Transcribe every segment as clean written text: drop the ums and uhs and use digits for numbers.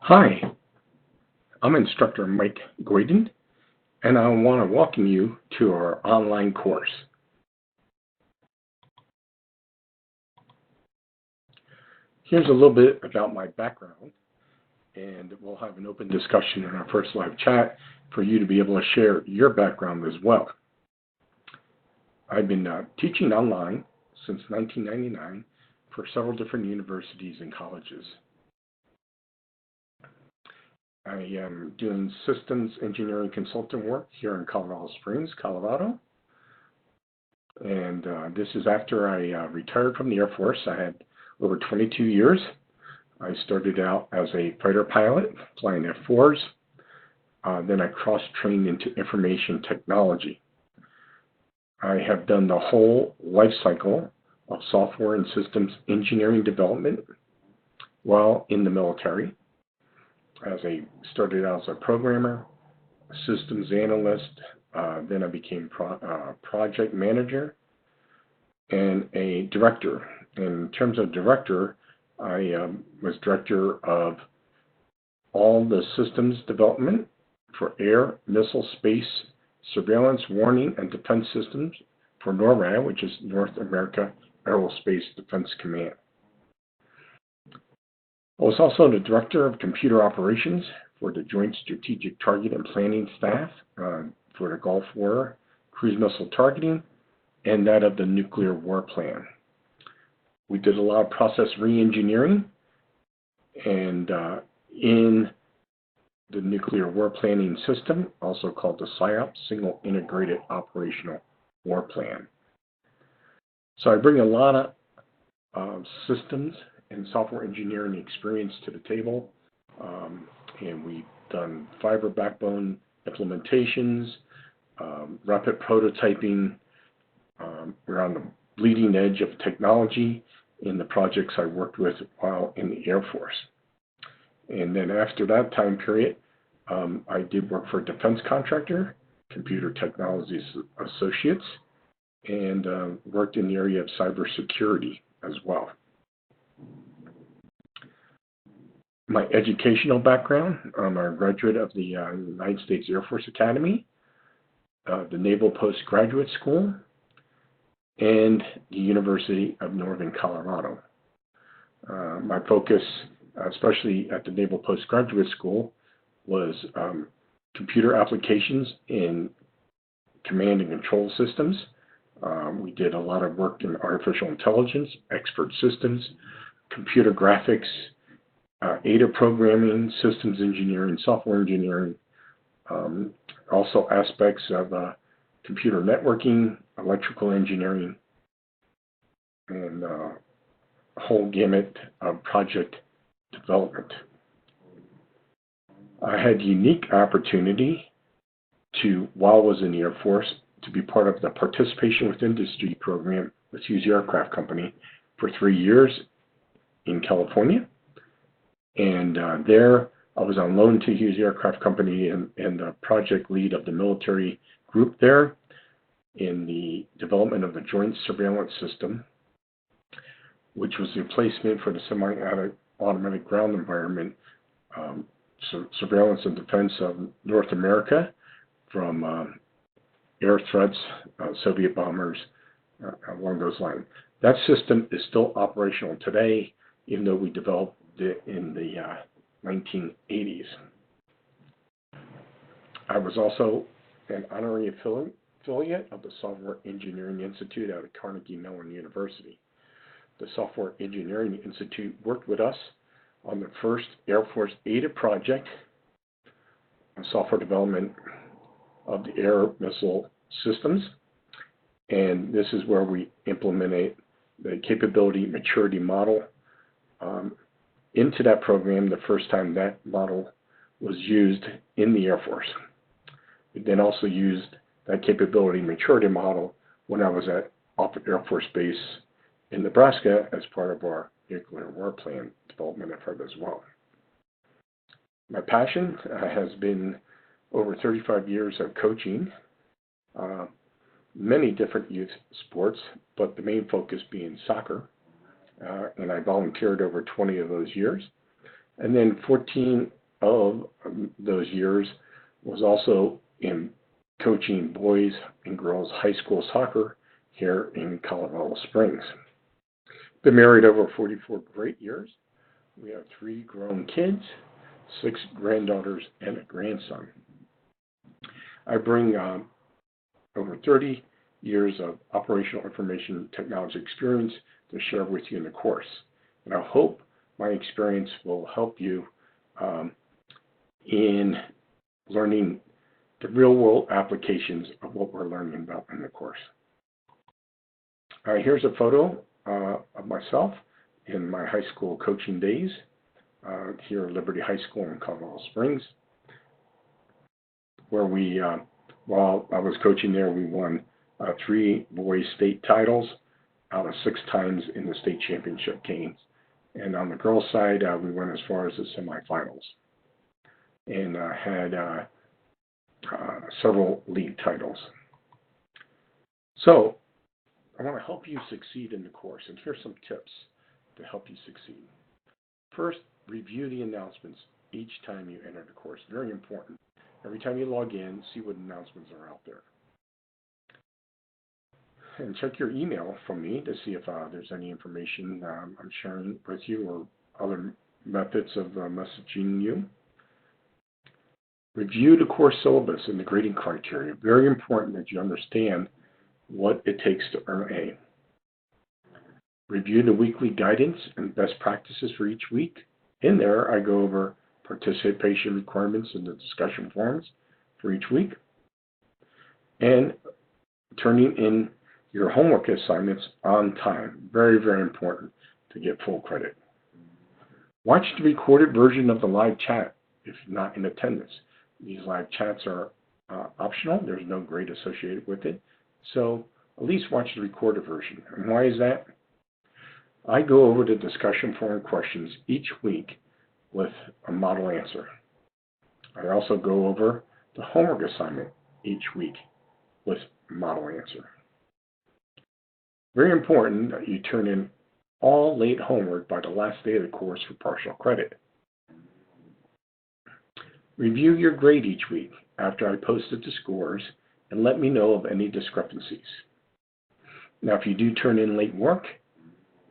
Hi, I'm instructor Mike Goyden, and I want to welcome you to our online course. Here's a little bit about my background, and we'll have an open discussion in our first live chat for you to be able to share your background as well. I've been teaching online since 1999 for several different universities and colleges. I am doing systems engineering consultant work here in Colorado Springs, Colorado. And this is after I retired from the Air Force. I had over 22 years. I started out as a fighter pilot, flying F-4s. Then I cross-trained into information technology. I have done the whole life cycle of software and systems engineering development while in the military. I started out as a programmer, a systems analyst, then I became project manager and a director. In terms of director, I was director of all the systems development for air, missile, space, surveillance, warning, and defense systems for NORAD, which is North America Aerospace Defense Command. I was also the director of computer operations for the Joint Strategic Target and Planning Staff for the Gulf War, cruise missile targeting, and that of the nuclear war plan. We did a lot of process re-engineering, and in the nuclear war planning system, also called the SIOP, Single Integrated Operational War Plan. So I bring a lot of systems and software engineering experience to the table, and we've done fiber backbone implementations, rapid prototyping. We're on the bleeding edge of technology in the projects I worked with while in the Air Force. And then after that time period, I did work for a defense contractor, Computer Technologies Associates, and worked in the area of cybersecurity as well. My educational background, I'm a graduate of the United States Air Force Academy, the Naval Postgraduate School, and the University of Northern Colorado. My focus, especially at the Naval Postgraduate School, was computer applications in command and control systems. We did a lot of work in artificial intelligence, expert systems, computer graphics, ADA programming, systems engineering, software engineering, also aspects of computer networking, electrical engineering, and a whole gamut of project development. I had unique opportunity to, while I was in the Air Force, to be part of the Participation with Industry program with Hughes Aircraft Company for 3 years in California. And there I was on loan to Hughes Aircraft Company and the project lead of the military group there in the development of the Joint Surveillance System, which was the replacement for the semi-automatic ground environment surveillance and defense of North America from air threats, Soviet bombers, along those lines. That system is still operational today, even though we developed it in the 1980s. I was also an honorary affiliate of the Software Engineering Institute out of Carnegie Mellon University. The Software Engineering Institute worked with us on the first Air Force ADA project, software development of the air missile systems, and this is where we implemented the capability maturity model into that program the first time that model was used in the Air Force. We then also used that capability maturity model when I was at Offutt Air Force Base in Nebraska as part of our nuclear war plan development effort as well. My passion has been over 35 years of coaching many different youth sports, but the main focus being soccer. And I volunteered over 20 of those years. And then 14 of those years was also in coaching boys and girls high school soccer here in Colorado Springs. Been married over 44 great years. We have 3 grown kids, 6 granddaughters, and a grandson. I bring over 30 years of operational information technology experience to share with you in the course. And I hope my experience will help you in learning the real-world applications of what we're learning about in the course. All right, here's a photo of myself in my high school coaching days here at Liberty High School in Colorado Springs, where we, while I was coaching there, we won 3 boys state titles out of 6 times in the state championship games. And on the girls' side, we went as far as the semifinals and had several league titles. So I want to help you succeed in the course, and here's some tips to help you succeed. First, review the announcements each time you enter the course. Very important. Every time you log in, see what announcements are out there. And check your email from me to see if there's any information I'm sharing with you or other methods of messaging you. Review the course syllabus and the grading criteria. Very important that you understand what it takes to earn A. Review the weekly guidance and best practices for each week. In there, I go over participation requirements in the discussion forums for each week. And turning in your homework assignments on time. Very, very important to get full credit. Watch the recorded version of the live chat if you're not in attendance. These live chats are optional. There's no grade associated with it. So at least watch the recorded version. And why is that? I go over the discussion forum questions each week with a model answer. I also go over the homework assignment each week with a model answer. Very important that you turn in all late homework by the last day of the course for partial credit. Review your grade each week after I posted the scores and let me know of any discrepancies. Now, if you do turn in late work,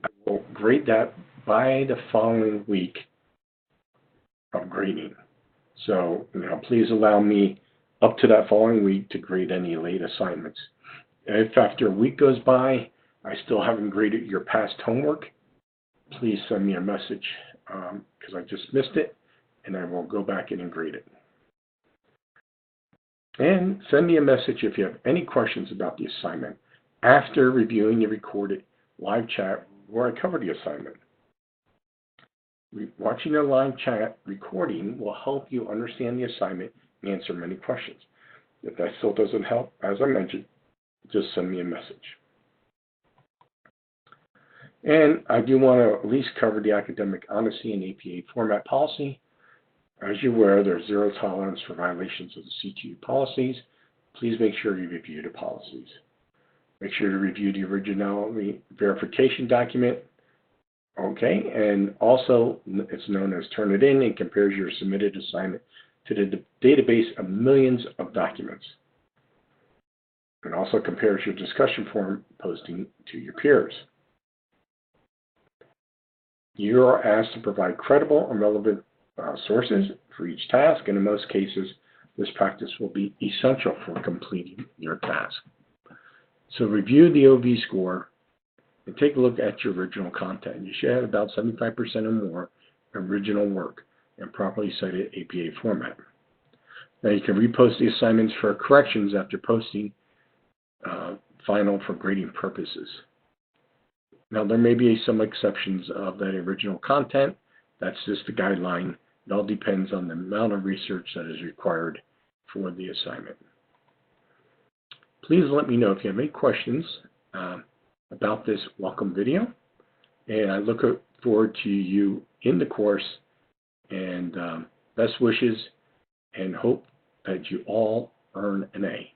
I will grade that by the following week of grading. So, please allow me up to that following week to grade any late assignments. If after a week goes by, I still haven't graded your past homework, please send me a message because I just missed it, and I will go back in and grade it. And send me a message if you have any questions about the assignment after reviewing the recorded live chat where I cover the assignment. Watching the live chat recording will help you understand the assignment and answer many questions. If that still doesn't help, as I mentioned, just send me a message. And I do want to at least cover the academic honesty and APA format policy. As you're aware, there's zero tolerance for violations of the CTU policies. Please make sure you review the policies. Make sure to review the originality verification document. Okay, and also it's known as Turnitin and compares your submitted assignment to the database of millions of documents. It also compares your discussion forum posting to your peers. You are asked to provide credible and relevant sources for each task, and in most cases, this practice will be essential for completing your task. So review the OV score and take a look at your original content. You should have about 75% or more original work and properly cited APA format. Now you can repost the assignments for corrections after posting final for grading purposes. Now there may be some exceptions of that original content. That's just the guideline. It all depends on the amount of research that is required for the assignment. Please let me know if you have any questions about this welcome video, and I look forward to you in the course, and best wishes and hope that you all earn an A.